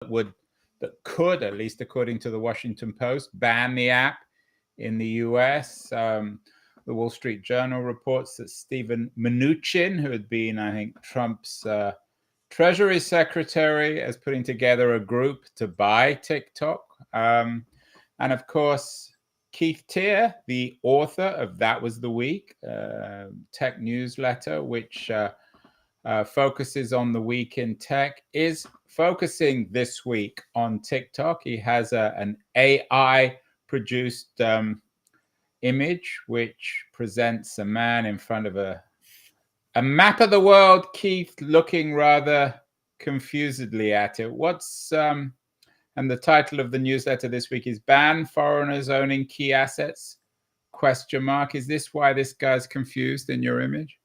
that could, at least according to the Washington Post, ban the app in the US. The Wall Street Journal reports that Steven Mnuchin, who had been, I think, Trump's Treasury Secretary, is putting together a group to buy TikTok. And of course, Keith Teare, the author of That Was the Week, tech newsletter, which focuses on the week in tech, is focusing this week on TikTok. He has an AI-produced image which presents a man in front of a map of the world, Keith, looking rather confusedly at it. And the title of the newsletter this week is Ban Foreigners Owning Key Assets? ? Is this why this guy's confused in your image?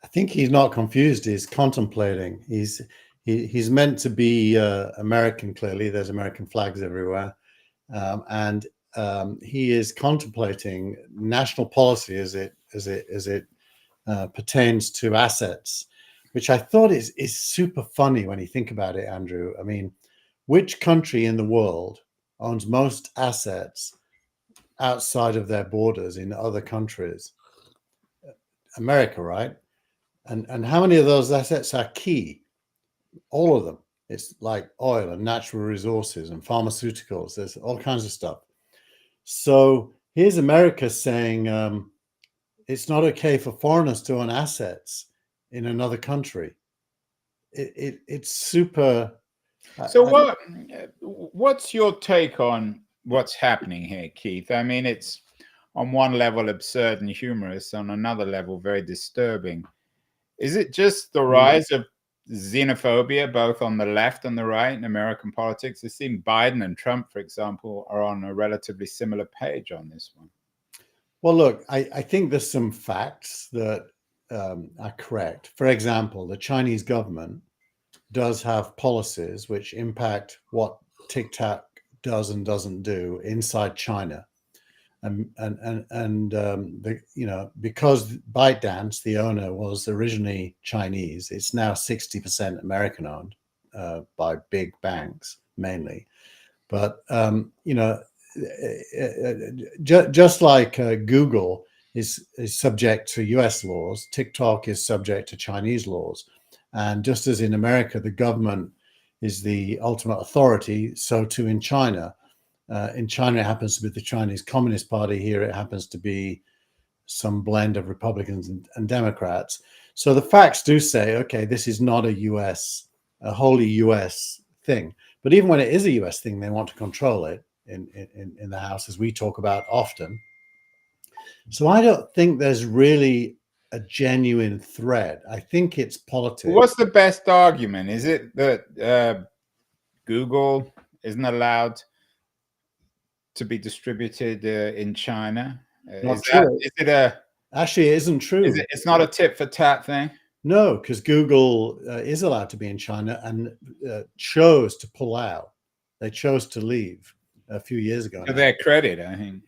I think he's not confused. He's contemplating. He's meant to be American. Clearly, there's American flags everywhere, and he is contemplating national policy as it pertains to assets, which I thought is super funny when you think about it, Andrew. I mean, which country in the world owns most assets outside of their borders in other countries? America, right? And how many of those assets are key? All of them. It's like oil and natural resources and pharmaceuticals. There's all kinds of stuff. So here's America saying it's not okay for foreigners to own assets in another country. It's super. So what's your take on what's happening here, Keith? I mean, it's on one level absurd and humorous, on another level very disturbing. Is it just the rise of xenophobia, both on the left and the right in American politics? It seems Biden and Trump, for example, are on a relatively similar page on this one. Well, look, I think there's some facts that are correct. For example, the Chinese government does have policies which impact what TikTok does and doesn't do inside China. Because ByteDance, the owner, was originally Chinese, it's now 60% American owned by big banks mainly. But just like Google is subject to US laws, TikTok is subject to Chinese laws. And just as in America, the government is the ultimate authority, so too in China. In China, it happens to be the Chinese Communist Party. Here, it happens to be some blend of Republicans and Democrats. So the facts do say, okay, this is not a wholly US thing. But even when it is a US thing, they want to control it in the House, as we talk about often. So I don't think there's really a genuine threat. I think it's politics. What's the best argument? Is it that Google isn't allowed to be distributed in China? Actually, it isn't true. It's not a tit for tat thing? No, because Google is allowed to be in China and chose to pull out. They chose to leave a few years ago. To their credit, I think.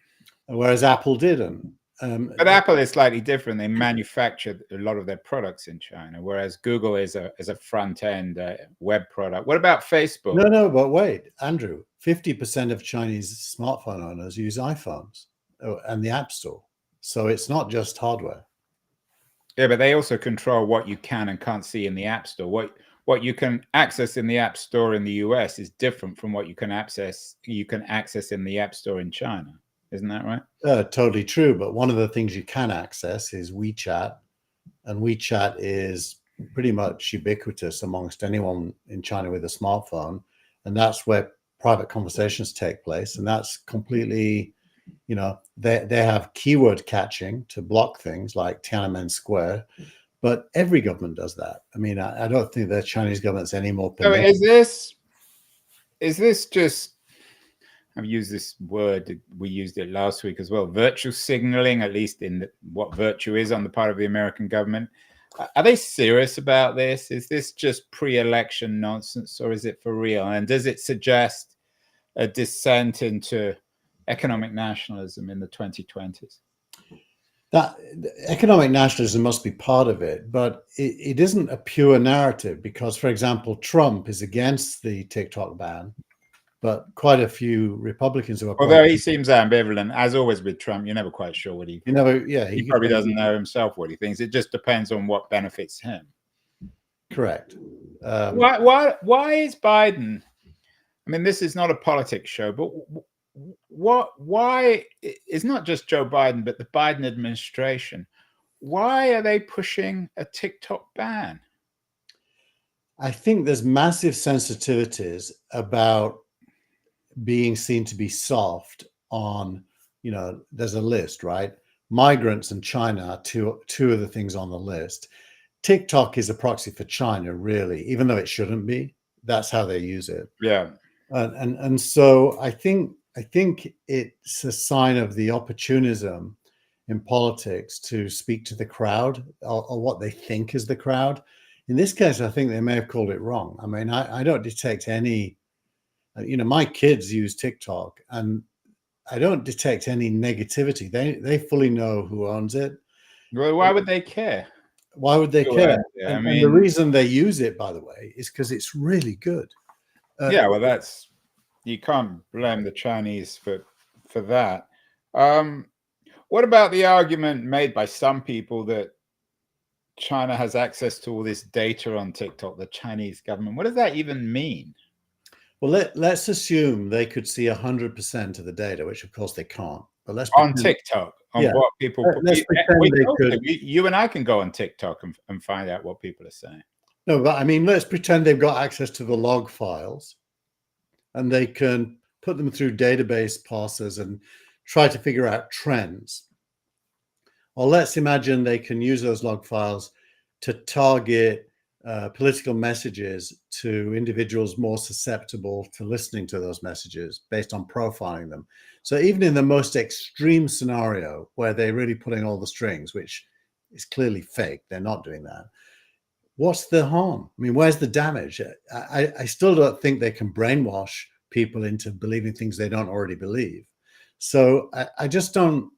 Whereas Apple didn't. But Apple is slightly different. They manufacture a lot of their products in China, whereas Google is a front-end web product. What about Facebook? No, but wait, Andrew, 50% of Chinese smartphone owners use iPhones and the App Store. So it's not just hardware. Yeah, but they also control what you can and can't see in the App Store. What you can access in the App Store in the US is different from what you can access in the App Store in China. Isn't that right? Totally true. But one of the things you can access is WeChat. And WeChat is pretty much ubiquitous amongst anyone in China with a smartphone. And that's where private conversations take place. And that's completely, they have keyword catching to block things like Tiananmen Square. But every government does that. I mean, I don't think the Chinese government's any more permissive. So is this just, I've used this word, we used it last week as well, virtue signaling, at least in what virtue is on the part of the American government. Are they serious about this? Is this just pre-election nonsense, or is it for real? And does it suggest a descent into economic nationalism in the 2020s? that economic nationalism must be part of it, but it isn't a pure narrative because, for example, Trump is against the TikTok ban, but quite a few Republicans who are Although he seems ambivalent, as always with Trump, you're never quite sure what he probably doesn't know himself what he thinks. It just depends on what benefits him. Correct. Why is Biden? I mean, this is not a politics show, but why it's not just Joe Biden, but the Biden administration? Why are they pushing a TikTok ban? I think there's massive sensitivities about being seen to be soft on, there's a list, right? Migrants and China are two of the things on the list. TikTok is a proxy for China, really, even though it shouldn't be. That's how they use it. Yeah. And so I think it's a sign of the opportunism in politics to speak to the crowd or what they think is the crowd. In this case, I think they may have called it wrong. I mean, I don't detect any, my kids use TikTok and I don't detect any negativity. They fully know who owns it. Well, why would they care? Why would they care? Yeah, and the reason they use it, by the way, is because it's really good. Yeah, well, you can't blame the Chinese for that. What about the argument made by some people that China has access to all this data on TikTok, the Chinese government? What does that even mean? Well, let's assume they could see 100% of the data, which of course they can't. But let's on TikTok, what people you and I can go on TikTok and find out what people are saying. No, but I mean, let's pretend they've got access to the log files and they can put them through database parsers and try to figure out trends. Or let's imagine they can use those log files to target political messages to individuals more susceptible to listening to those messages based on profiling them. So even in the most extreme scenario where they're really pulling all the strings, which is clearly fake, they're not doing that. What's the harm? I mean, where's the damage? I still don't think they can brainwash people into believing things they don't already believe. So I just don't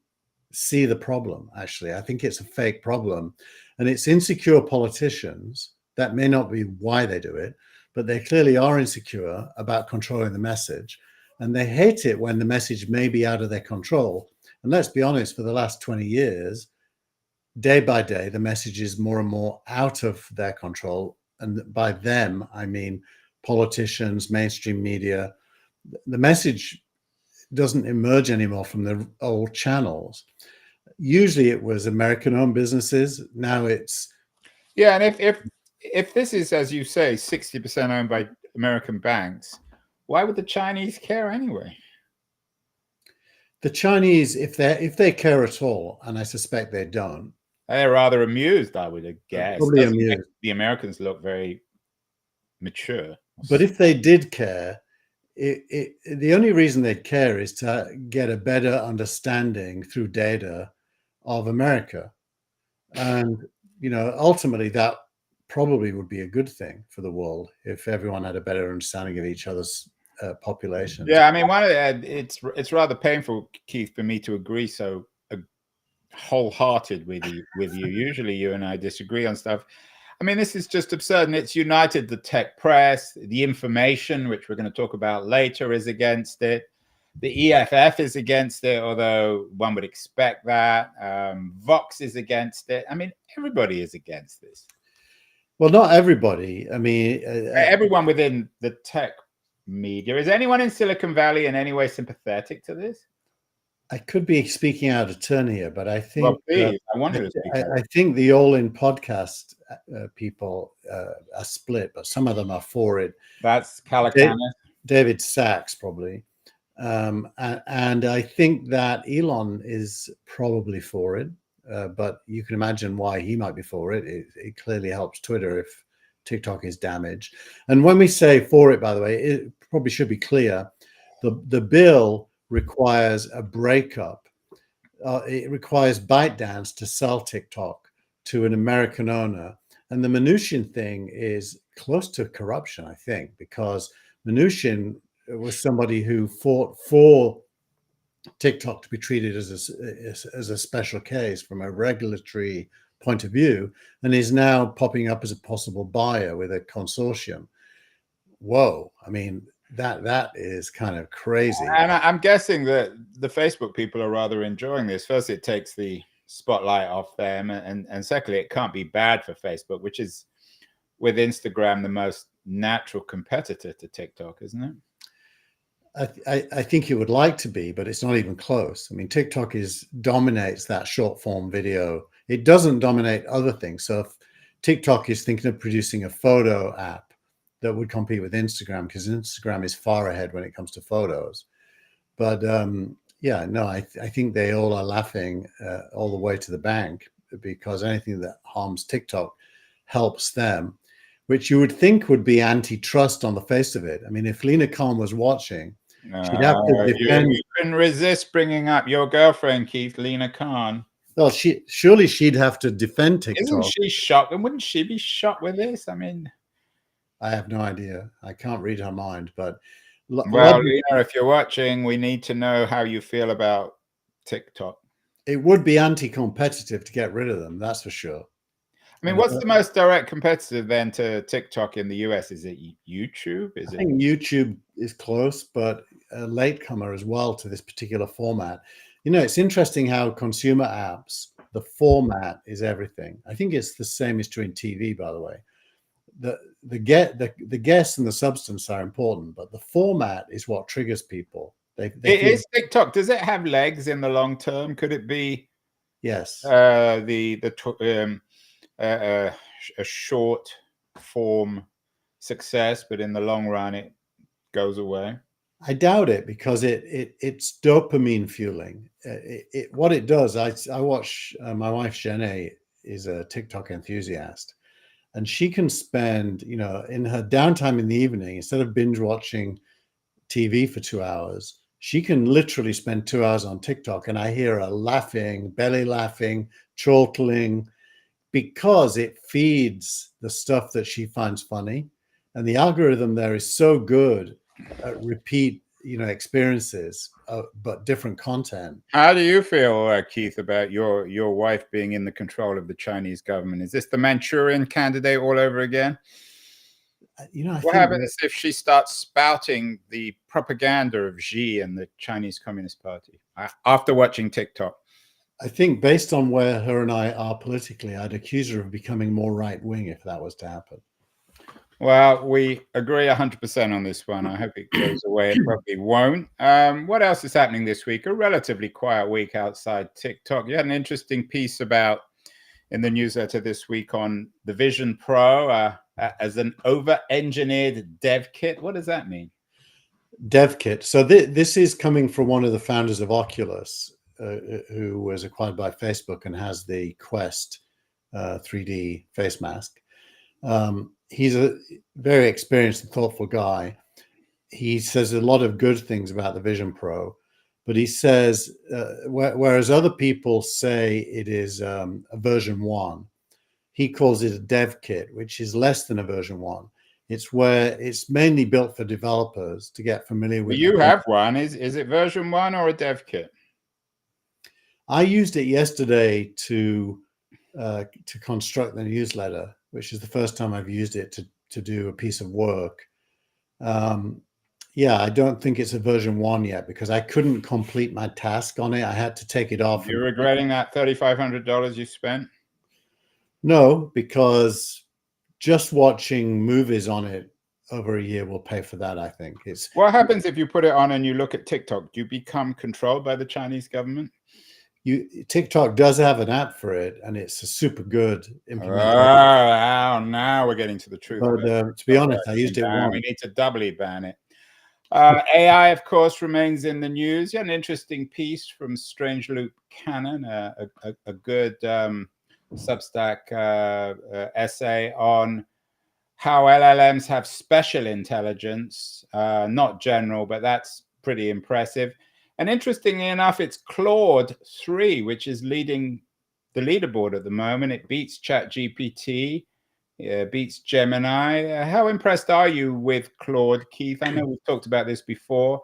see the problem, actually. I think it's a fake problem. And it's insecure politicians. That may not be why they do it, but they clearly are insecure about controlling the message. And they hate it when the message may be out of their control. And let's be honest, for the last 20 years, day by day, the message is more and more out of their control. And by them, I mean politicians, mainstream media. The message doesn't emerge anymore from the old channels. Usually it was American-owned businesses. Now it's... Yeah, and if this is, as you say, 60% owned by American banks, why would the Chinese care anyway? The Chinese, if they care at all, and I suspect they don't, they're rather amused, I would guess. Probably amused. The Americans look very mature. But if they did care, the only reason they'd care is to get a better understanding through data of America. And, ultimately that probably would be a good thing for the world if everyone had a better understanding of each other's populations. Yeah, I mean, it's rather painful, Keith, for me to agree so wholehearted with you. Usually you and I disagree on stuff. I mean, this is just absurd, and it's united the tech press. The information, which we're going to talk about later, is against it. The EFF is against it, although one would expect that. Vox is against it. I mean, everybody is against this. Well, not everybody. I mean, everyone within the tech media. Is anyone in Silicon Valley in any way sympathetic to this? I could be speaking out of turn here, but I think... Well, please, I wanted to speak I think the All In podcast people are split, but some of them are for it. That's Calacanis. David Sachs, probably. And I think that Elon is probably for it, but you can imagine why he might be for it. It clearly helps Twitter if TikTok is damaged. And when we say for it, by the way, it probably should be clear. The bill requires a breakup. It requires ByteDance to sell TikTok to an American owner. And the Mnuchin thing is close to corruption, I think, because Mnuchin was somebody who fought for TikTok to be treated as a special case from a regulatory point of view, and is now popping up as a possible buyer with a consortium. Whoa! I mean, that is kind of crazy. And I'm guessing that the Facebook people are rather enjoying this. First, it takes the spotlight off them, and secondly, it can't be bad for Facebook, which is, with Instagram, the most natural competitor to TikTok, isn't it? I think it would like to be, but it's not even close. I mean, TikTok dominates that short form video. It doesn't dominate other things. So if TikTok is thinking of producing a photo app that would compete with Instagram, because Instagram is far ahead when it comes to photos. But yeah, no, I think they all are laughing all the way to the bank, because anything that harms TikTok helps them, which you would think would be antitrust on the face of it. I mean, if Lena Khan was watching, she'd have to defend. You couldn't resist bringing up your girlfriend, Keith, Lena Khan. Well, surely she'd have to defend TikTok. Isn't she shocked? And wouldn't she be shocked with this? I mean, I have no idea. I can't read her mind. But well, Lena, if you're watching, we need to know how you feel about TikTok. It would be anti-competitive to get rid of them. That's for sure. I mean, what's the most direct competitor then to TikTok in the US? Is it YouTube? I think YouTube is close, but a latecomer as well to this particular format. You know, it's interesting how consumer apps, the format is everything. I think it's the same is true in TV, by the way. The guests and the substance are important, but the format is what triggers people. Is TikTok, does it have legs in the long term? Could it be yes a short form success, but in the long run it goes away? I doubt it, because it's dopamine fueling. What it does, I watch, my wife Jenny is a TikTok enthusiast, and she can spend, you know, in her downtime in the evening, instead of binge watching TV for 2 hours, she can literally spend 2 hours on TikTok, and I hear her laughing, belly laughing, chortling, because it feeds the stuff that she finds funny, and the algorithm there is so good at repeat, you know, experiences, but different content. How do you feel, Keith, about your wife being in the control of the Chinese government? Is this the Manchurian Candidate all over again? You know, what happens if she starts spouting the propaganda of Xi and the Chinese Communist Party after watching TikTok? I think based on where her and I are politically, I'd accuse her of becoming more right-wing if that was to happen. Well, we agree 100% on this one. I hope it goes away. It probably won't. What else is happening this week? A relatively quiet week outside TikTok. You had an interesting piece in the newsletter this week on the Vision Pro as an over-engineered dev kit. What does that mean? Dev kit. So this is coming from one of the founders of Oculus, who was acquired by Facebook and has the Quest 3D face mask. He's a very experienced and thoughtful guy. He says a lot of good things about the Vision Pro, but he says, whereas other people say it is a version 1, he calls it a dev kit, which is less than a version 1. It's where it's mainly built for developers to get familiar with. You have one. Is it version 1 or a dev kit? I used it yesterday to construct the newsletter, which is the first time I've used it to do a piece of work. Yeah, I don't think it's a version 1 yet, because I couldn't complete my task on it. I had to take it off. You're regretting that $3,500 you spent? No, because just watching movies on it over a year will pay for that, I think. What happens if you put it on and you look at TikTok? Do you become controlled by the Chinese government? TikTok does have an app for it, and it's a super good implementation. Oh, now we're getting to the truth. But to be honest, I used it once. We need to doubly ban it. AI, of course, remains in the news. You had an interesting piece from Strange Loop Cannon, a good Substack essay on how LLMs have special intelligence, not general, but that's pretty impressive. And interestingly enough, it's Claude 3, which is leading the leaderboard at the moment. It beats ChatGPT, beats Gemini. How impressed are you with Claude, Keith? I know we've talked about this before.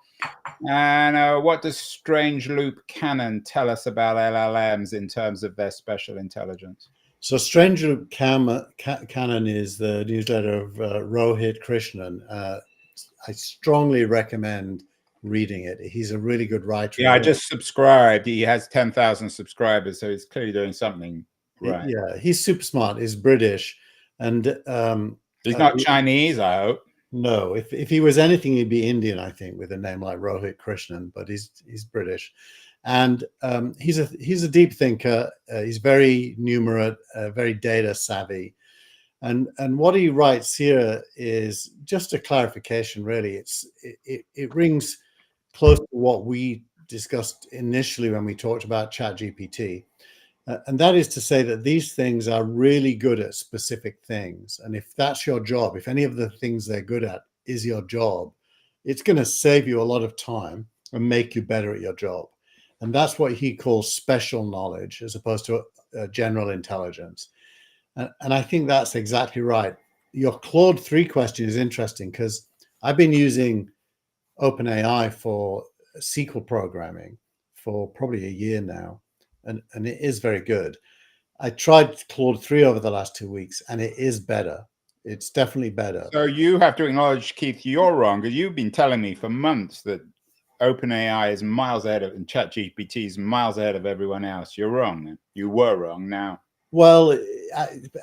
And what does Strange Loop Canon tell us about LLMs in terms of their special intelligence? So Strange Loop Canon is the newsletter of Rohit Krishnan. I strongly recommend reading it. He's a really good writer. Yeah, I just subscribed. He has 10,000 subscribers, so he's clearly doing something right. Yeah, he's super smart. He's British, and he's not Chinese, I hope. No, if he was anything, he'd be Indian, I think, with a name like Rohit Krishnan. But he's British, and he's a deep thinker. He's very numerate, very data savvy, and what he writes here is just a clarification. Really, it rings close to what we discussed initially when we talked about ChatGPT. And that is to say that these things are really good at specific things. And if that's your job, if any of the things they're good at is your job, it's going to save you a lot of time and make you better at your job. And that's what he calls special knowledge as opposed to general intelligence. And I think that's exactly right. Your Claude 3 question is interesting because I've been using OpenAI for SQL programming for probably a year now. And it is very good. I tried Claude 3 over the last 2 weeks, and it is better. It's definitely better. So you have to acknowledge, Keith, you're wrong, because you've been telling me for months that OpenAI is miles ahead of, and ChatGPT is miles ahead of everyone else. You're wrong. You were wrong now. Well,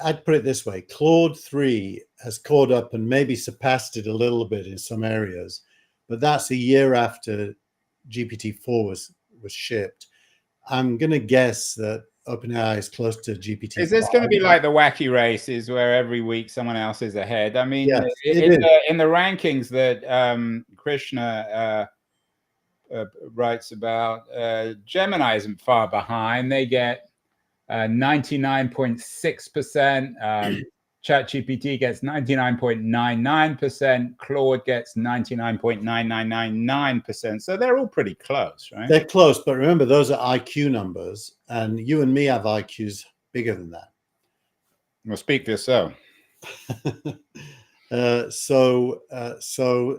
I'd put it this way. Claude 3 has caught up and maybe surpassed it a little bit in some areas, but that's a year after GPT-4 was shipped. I'm going to guess that OpenAI is close to GPT. Is this going to be like the wacky races where every week someone else is ahead? I mean, yes, in the rankings that Krishna writes about, Gemini isn't far behind. They get 99.6%. ChatGPT gets 99.99%. Claude gets 99.9999%. So they're all pretty close, right? They're close, but remember, those are IQ numbers, and you and me have IQs bigger than that. Well, speak for yourself. So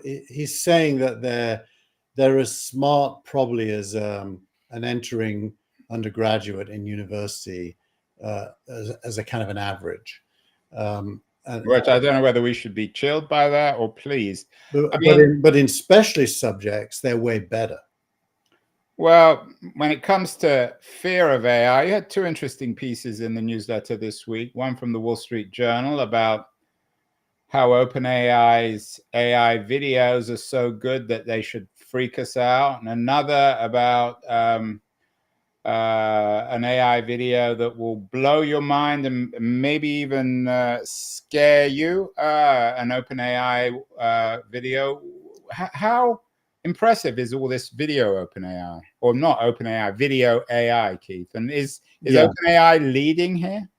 he's saying that they're as smart probably as an entering undergraduate in university as a kind of an average. Which I don't know whether we should be chilled by that or pleased. But in specialist subjects, they're way better. Well, when it comes to fear of AI, you had two interesting pieces in the newsletter this week. One from the Wall Street Journal about how OpenAI's AI videos are so good that they should freak us out, and another about an AI video that will blow your mind and maybe even scare you, an OpenAI video. How impressive is all this video OpenAI, or not OpenAI, video AI, Keith? And is OpenAI leading here?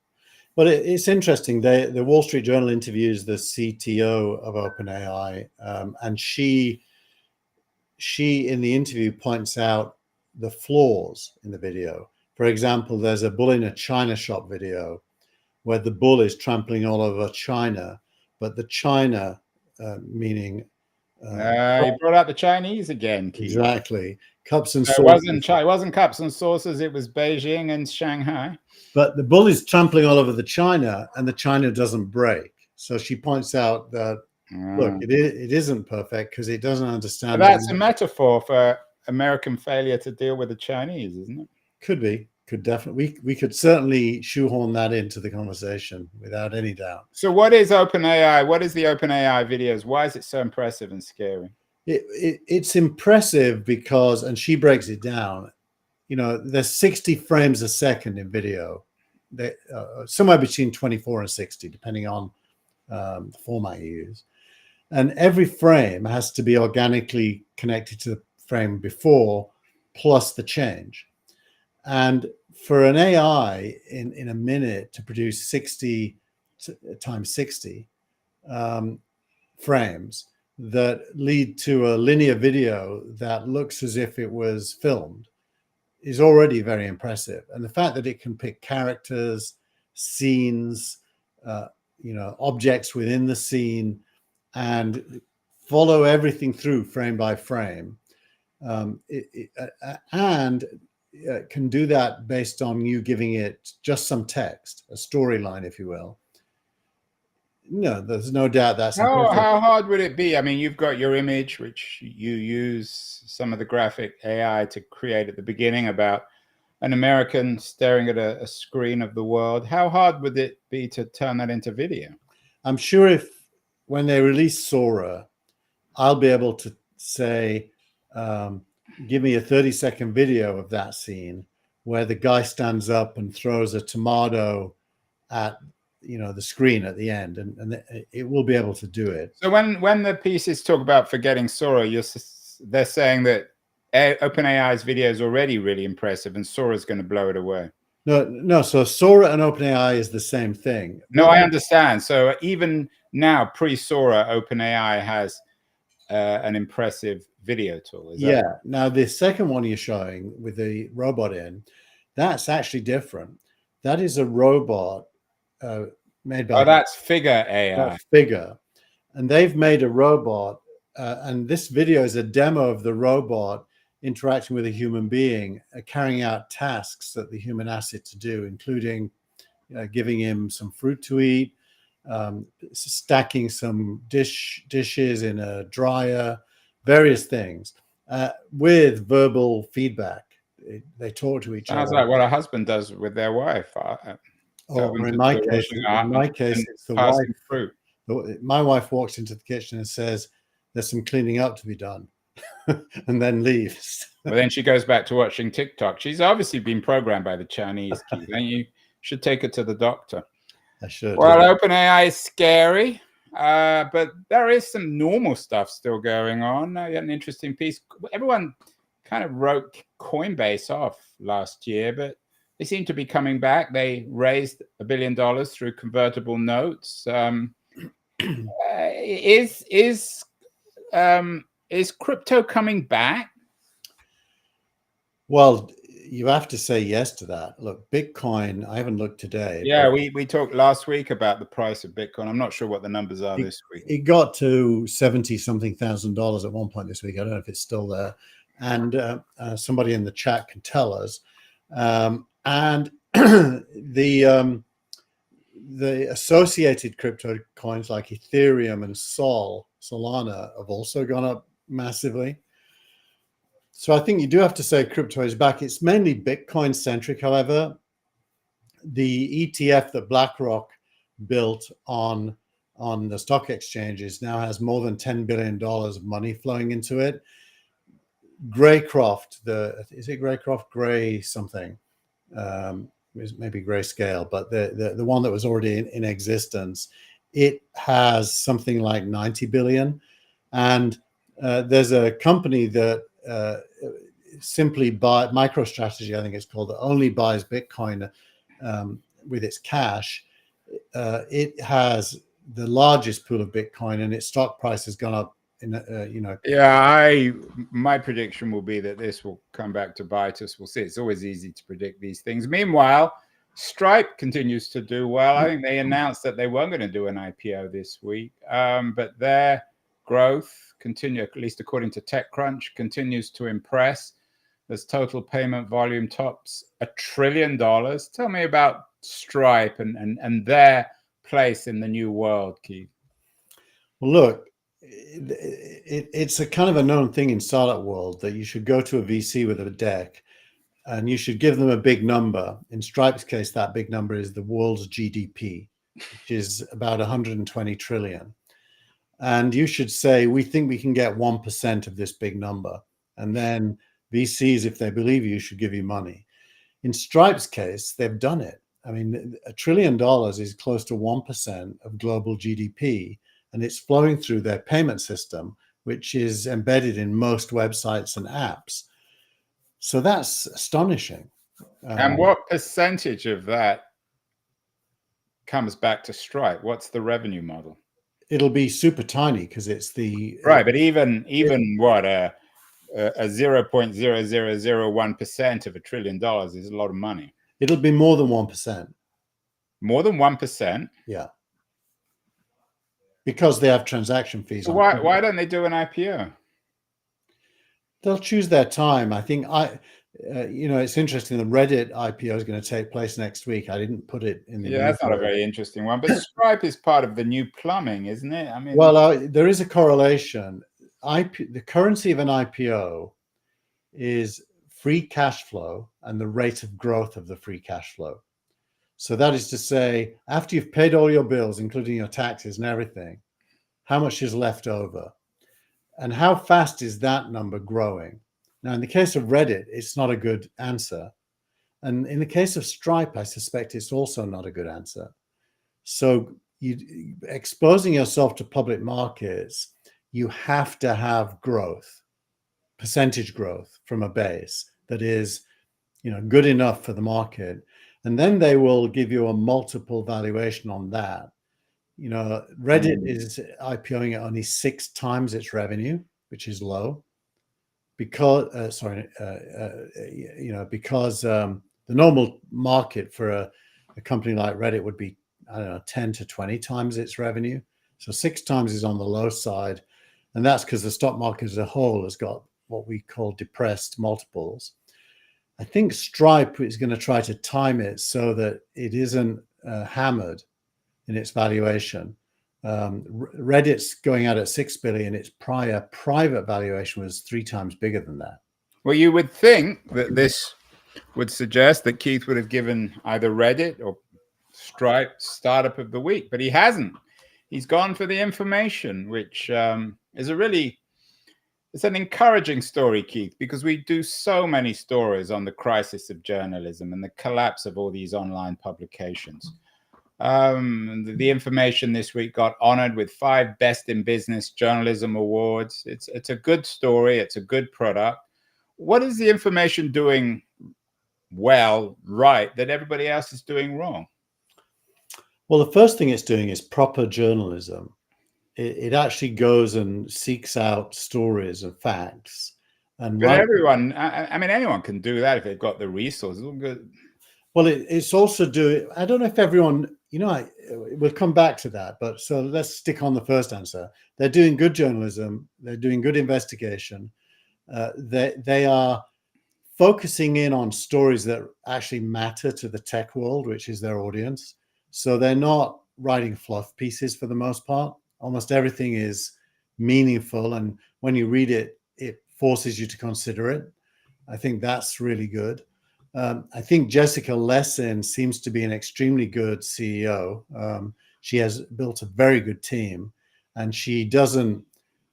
Well, it's interesting. The Wall Street Journal interviews the CTO of OpenAI, and she in the interview points out the flaws in the video. For example, there's a bull in a china shop video where the bull is trampling all over china, but the china meaning you brought out the Chinese again, Keith. Exactly. Cups and saucers. It wasn't cups and saucers, it was Beijing and Shanghai. But the bull is trampling all over the china, and the china doesn't break. So she points out that look, it isn't perfect because it doesn't understand. But that's a metaphor for American failure to deal with the Chinese, isn't it? Could be. Could definitely. We could certainly shoehorn that into the conversation without any doubt. So what is OpenAI? What is the OpenAI videos? Why is it so impressive and scary? It's impressive because, and she breaks it down, you know, there's 60 frames a second in video. Somewhere between 24 and 60, depending on the format you use. And every frame has to be organically connected to the frame before, plus the change. And for an AI in a minute to produce 60 times 60 frames that lead to a linear video that looks as if it was filmed is already very impressive. And the fact that it can pick characters, scenes, objects within the scene and follow everything through frame by frame and can do that based on you giving it just some text, a storyline, if you will. No, there's no doubt that's impressive. How hard would it be? I mean, you've got your image, which you use some of the graphic AI to create at the beginning about an American staring at a screen of the world. How hard would it be to turn that into video? I'm sure when they release Sora, I'll be able to say, give me a 30-second video of that scene where the guy stands up and throws a tomato at the screen at the end, and it will be able to do it. So when the pieces talk about forgetting Sora, they're saying that OpenAI's video is already really impressive, and Sora is going to blow it away. No. So Sora and OpenAI is the same thing. No, I understand. So even now, pre-Sora, OpenAI has an impressive video tool. Is that yeah. Right? Now the second one you're showing with the robot that's actually different. That is a robot made by. Oh, that's Figure AI. That's Figure, and they've made a robot, and this video is a demo of the robot interacting with a human being, carrying out tasks that the human asked it to do, including giving him some fruit to eat, stacking some dishes in a dryer, various things, with verbal feedback. They talk to each other. Sounds like what a husband does with their wife. Or in my case, it's the wife. Fruit. My wife walks into the kitchen and says, "There's some cleaning up to be done," and then leaves. Well, then she goes back to watching TikTok. She's obviously been programmed by the Chinese, Keith. And you should take her to the doctor. I should. Well, OpenAI is scary, but there is some normal stuff still going on. I had an interesting piece. Everyone kind of wrote Coinbase off last year, but they seem to be coming back. They raised $1 billion through convertible notes. Is crypto coming back? Well, you have to say yes to that. Look, Bitcoin, I haven't looked today. Yeah, we talked last week about the price of Bitcoin. I'm not sure what the numbers are this week. It got to $70-something thousand at one point this week. I don't know if it's still there. And somebody in the chat can tell us. And the associated crypto coins like Ethereum and Solana have also gone up massively. So I think you do have to say crypto is back. It's mainly Bitcoin centric, however. The ETF that BlackRock built on the stock exchanges now has more than $10 billion of money flowing into it. Greycroft, is it Greycroft? Gray something, maybe Grayscale, but the one that was already in existence, it has something like 90 billion. And there's a company that simply buy MicroStrategy, I think it's called, that only buys Bitcoin with its cash. It has the largest pool of Bitcoin, and its stock price has gone up. Yeah, my prediction will be that this will come back to bite us. We'll see. It's always easy to predict these things. Meanwhile, Stripe continues to do well. I think they announced that they weren't going to do an IPO this week, but their growth continue, at least according to TechCrunch, continues to impress. As total payment volume tops $1 trillion. Tell me about Stripe and their place in the new world, Keith. Well, look, it's a kind of a known thing in startup world that you should go to a VC with a deck and you should give them a big number. In Stripe's case, that big number is the world's GDP, which is about 120 trillion. And you should say, we think we can get 1% of this big number. And then VCs, if they believe you, should give you money. In Stripe's case, they've done it. I mean, $1 trillion is close to 1% of global GDP. And it's flowing through their payment system, which is embedded in most websites and apps. So that's astonishing. And what percentage of that comes back to Stripe? What's the revenue model? It'll be super tiny because it's the right. But even what a 0.0001% of $1 trillion is a lot of money. It'll be more than 1%. More than 1%. Yeah. Because they have transaction fees. So why don't they do an IPO? they'll choose their time. I think it's interesting. The Reddit IPO is going to take place next week. I didn't put it in the Yeah, that's not a newsletter. very interesting one. But Stripe is part of the new plumbing, isn't it? I mean, Well, there is a correlation. The currency of an IPO is free cash flow and the rate of growth of the free cash flow. So that is to say, after you've paid all your bills, including your taxes and everything, how much is left over? And how fast is that number growing? Now, in the case of Reddit, it's not a good answer. And in the case of Stripe, I suspect it's also not a good answer. So exposing yourself to public markets, you have to have growth, percentage growth from a base that is, good enough for the market. And then they will give you a multiple valuation on that. Reddit is IPOing at only 6 times its revenue, which is low. Because the normal market for a company like Reddit would be, I don't know, 10 to 20 times its revenue. So 6 times is on the low side. And that's because the stock market as a whole has got what we call depressed multiples. I think Stripe is going to try to time it so that it isn't hammered in its valuation. Reddit's going out at 6 billion. Its prior private valuation was 3 times bigger than that. Well, you would think that this would suggest that Keith would have given either Reddit or Stripe Startup of the Week, but he hasn't. He's gone for the information, which is it's an encouraging story, Keith, because we do so many stories on the crisis of journalism and the collapse of all these online publications. The information this week got honored with 5 Best in Business Journalism Awards. It's a good story. It's a good product. What is the information doing well, right, that everybody else is doing wrong? Well, the first thing it's doing is proper journalism. It actually goes and seeks out stories and facts. And but everyone, I mean, anyone can do that if they've got the resources. Well, it's also doing, I don't know if everyone, we'll come back to that, but so let's stick on the first answer. They're doing good journalism. They're doing good investigation. They are focusing in on stories that actually matter to the tech world, which is their audience. So they're not writing fluff pieces for the most part. Almost everything is meaningful. And when you read it, it forces you to consider it. I think that's really good. I think Jessica Lessin seems to be an extremely good CEO. She has built a very good team, and she doesn't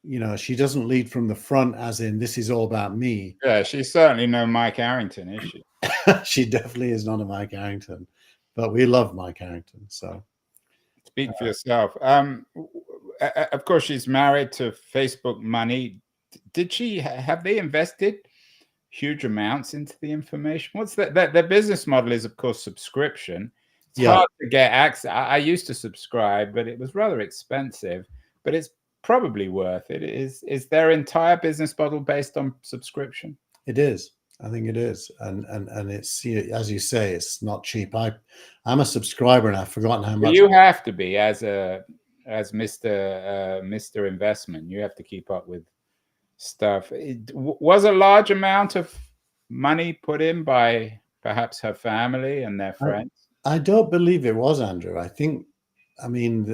lead from the front as in this is all about me. Yeah, she's certainly no Mike Arrington, is she? She definitely is not a Mike Arrington, but we love Mike Arrington. So speak for yourself. Of course, she's married to Facebook money. Did she have they invested huge amounts into the information? What's that? Their business model is, of course, subscription. It's hard to get access. I used to subscribe, but it was rather expensive. But it's probably worth it. Is their entire business model based on subscription? It is. I think it is, and it's, as you say, it's not cheap. I'm a subscriber, and I've forgotten how much. You have to be as Mr. Investment. You have to keep up with stuff. Was a large amount of money put in by perhaps her family and their friends? I don't believe it was, Andrew. I mean,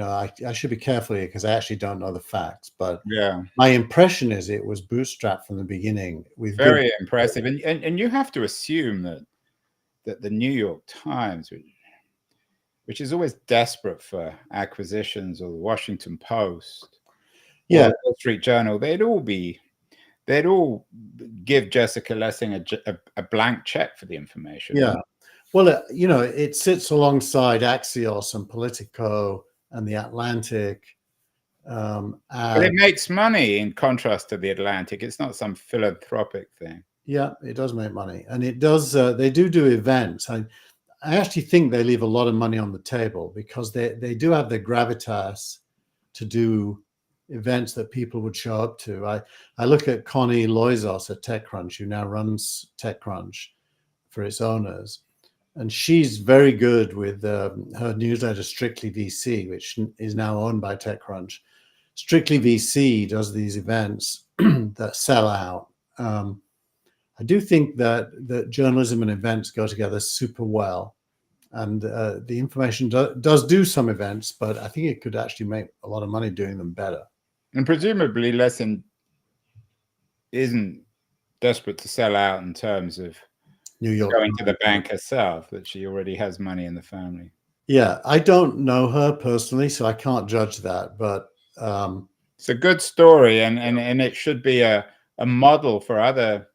I should be careful here because I actually don't know the facts, but yeah, my impression is it was bootstrapped from the beginning. With very impressive, and you have to assume that the New York Times, which is always desperate for acquisitions, or the Washington Post, or the Wall Street Journal, they'd all give Jessica Lessing a blank check for the information. Yeah. Well, it sits alongside Axios and Politico and the Atlantic. But it makes money in contrast to the Atlantic. It's not some philanthropic thing. Yeah, it does make money. And it does, they do events. I actually think they leave a lot of money on the table because they do have the gravitas to do events that people would show up to. I look at Connie Loizos at TechCrunch, who now runs TechCrunch for its owners. And she's very good with her newsletter, Strictly VC, which is now owned by TechCrunch. Strictly VC does these events that sell out. I do think that journalism and events go together super well, and the information does do some events, but I think it could actually make a lot of money doing them better. And presumably Lessin isn't desperate to sell out in terms of New York going to the bank herself, that she already has money in the family. Yeah, I don't know her personally, so I can't judge that, but it's a good story, and it should be a model for other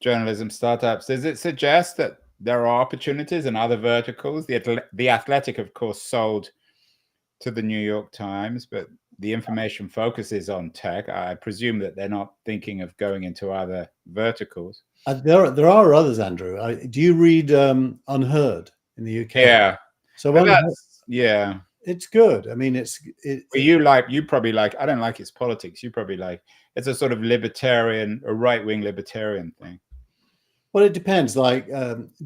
journalism startups. Does it suggest that there are opportunities in other verticals? The Athletic, of course, sold to the New York Times, but the information focuses on tech. I presume that they're not thinking of going into other verticals. There are others, Andrew. Do you read Unheard in the UK? Yeah. So yeah, it's good. I mean, you probably like. I don't like its politics. You probably like. It's a sort of libertarian, a right-wing libertarian thing. Well, it depends. Like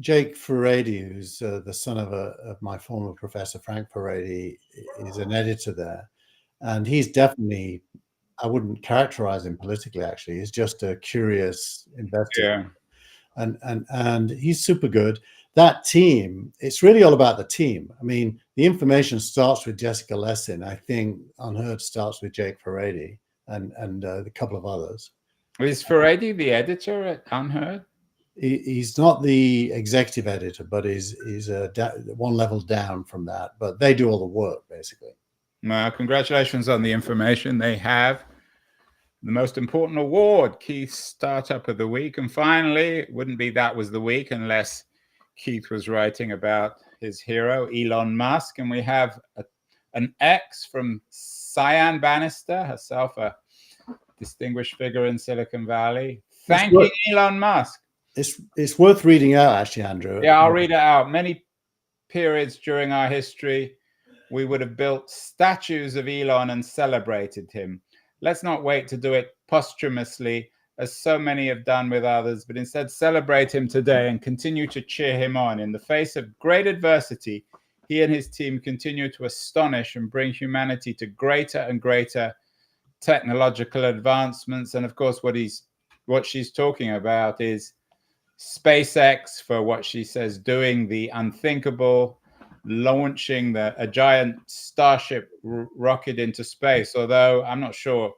Jake Ferrady, who's the son of my former professor, Frank Ferrady, is an editor there. And he's definitely, I wouldn't characterize him politically, actually. He's just a curious investigator. Yeah. And he's super good. That team, it's really all about the team. I mean, the information starts with Jessica Lessin. I think Unheard starts with Jake Ferrady and a couple of others. Is Ferrady the editor at Unheard? He's not the executive editor, but he's one level down from that. But they do all the work, basically. Well, congratulations on the information. They have the most important award, Keith's Startup of the Week. And finally, it wouldn't be That Was the Week unless Keith was writing about his hero, Elon Musk. And we have an X from Cyan Bannister, herself a distinguished figure in Silicon Valley, thanking Elon Musk. It's worth reading out, actually, Andrew. Yeah, I'll read it out. Many periods during our history, we would have built statues of Elon and celebrated him. Let's not wait to do it posthumously, as so many have done with others, but instead celebrate him today and continue to cheer him on. In the face of great adversity, he and his team continue to astonish and bring humanity to greater and greater technological advancements. And of course, what she's talking about is SpaceX, for what she says, doing the unthinkable, launching a giant Starship rocket into space. Although I'm not sure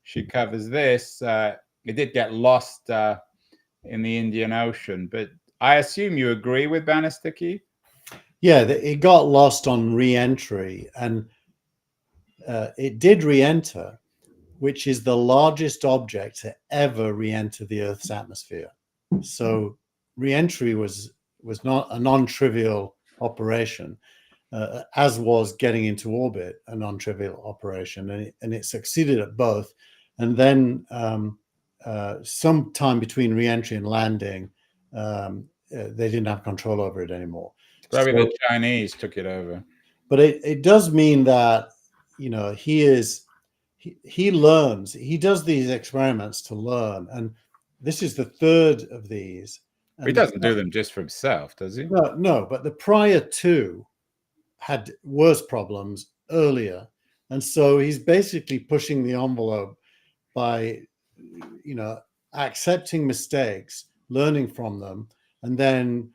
she covers this, it did get lost in the Indian Ocean. But I assume you agree with Bannister, Keith? Yeah, it got lost on re-entry, and it did re-enter, which is the largest object to ever re-enter the Earth's atmosphere. So re-entry was not a non-trivial operation, as was getting into orbit a non-trivial operation, and it succeeded at both. And then sometime between re-entry and landing, they didn't have control over it anymore. Probably the Chinese took it over. But it does mean that, you know, he learns. He does these experiments to learn, and this is the third of these. He doesn't do them just for himself, does he? No, but the prior two had worse problems earlier. And so he's basically pushing the envelope by, you know, accepting mistakes, learning from them, and then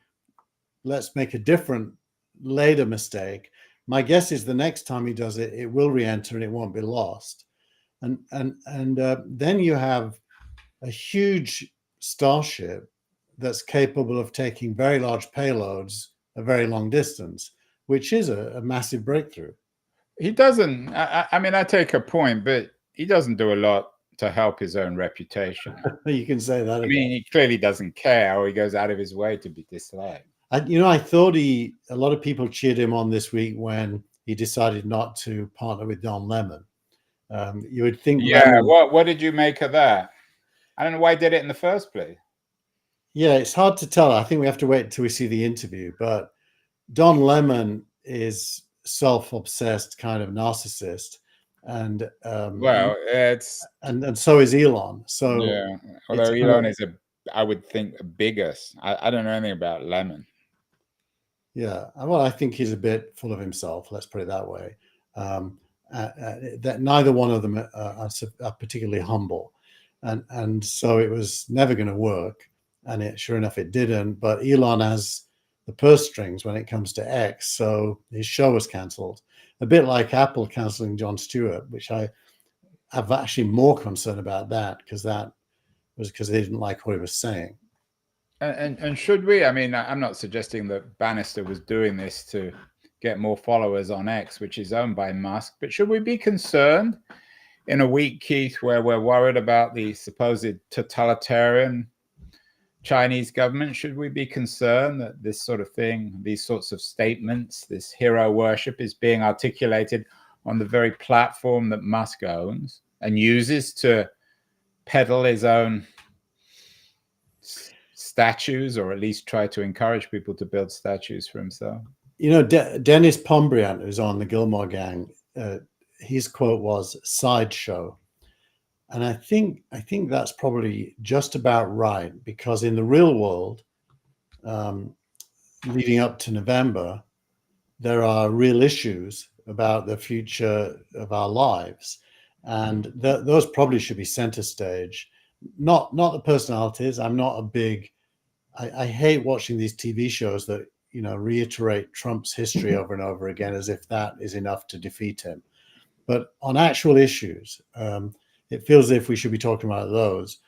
let's make a different later mistake. My guess is the next time he does it, it will re-enter and it won't be lost. And then you have a huge Starship that's capable of taking very large payloads a very long distance, which is a massive breakthrough. He doesn't, I mean, I take a point, but he doesn't do a lot to help his own reputation. You can say that. I mean, he clearly doesn't care, or he goes out of his way to be disliked. I thought a lot of people cheered him on this week when he decided not to partner with Don Lemon. You would think. Yeah. What did you make of that? I don't know why he did it in the first place. Yeah, it's hard to tell. I think we have to wait until we see the interview. But Don Lemon is self-obsessed kind of narcissist, and well, it's and so is Elon. So yeah, although Elon is I would think a bigger. I don't know anything about Lemon. Yeah, well, I think he's a bit full of himself. Let's put it that way. that neither one of them are particularly humble, and so it was never going to work. And sure enough, it didn't. But Elon has the purse strings when it comes to X, so his show was cancelled. A bit like Apple cancelling Jon Stewart, which I'm actually more concerned about that, because they didn't like what he was saying. And should we? I mean, I'm not suggesting that Bannister was doing this to get more followers on X, which is owned by Musk, but should we be concerned in a week, Keith, where we're worried about the supposed totalitarian Chinese government? Should we be concerned that this sort of thing, these sorts of statements, this hero worship is being articulated on the very platform that Musk owns and uses to peddle his own statues, or at least try to encourage people to build statues for himself? You know, Dennis Pombriant, who's on the Gilmore Gang, his quote was "sideshow," and I think that's probably just about right, because in the real world, leading up to November, there are real issues about the future of our lives, and those probably should be center stage, not the personalities. I'm not a big I hate watching these TV shows that, you know, reiterate Trump's history over and over again as if that is enough to defeat him. But on actual issues, it feels as if we should be talking about those.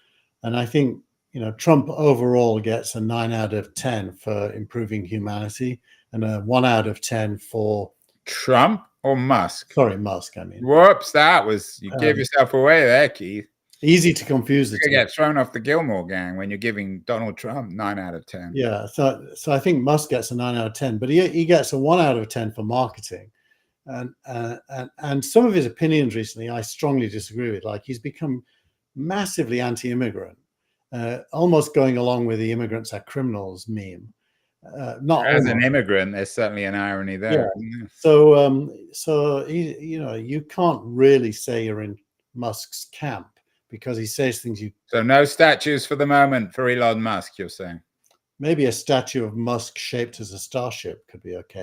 And I think, you know, Trump overall gets a 9 out of 10 for improving humanity, and a 1 out of 10 for Trump or Musk? Sorry, Musk, I mean. Whoops, that was, you gave yourself away there, Keith. Easy to confuse the two. You get thrown off the Gilmore Gang when you're giving Donald Trump 9 out of 10. Yeah, so I think Musk gets a 9 out of 10, but he gets a 1 out of 10 for marketing. And some of his opinions recently, I strongly disagree with. Like, he's become massively anti-immigrant, almost going along with the immigrants are criminals meme. Not as an immigrant, there's certainly an irony there. Yeah. So he, you know, you can't really say you're in Musk's camp, because he says things you. So no statues for the moment for Elon Musk, you're saying? Maybe a statue of Musk shaped as a starship could be okay.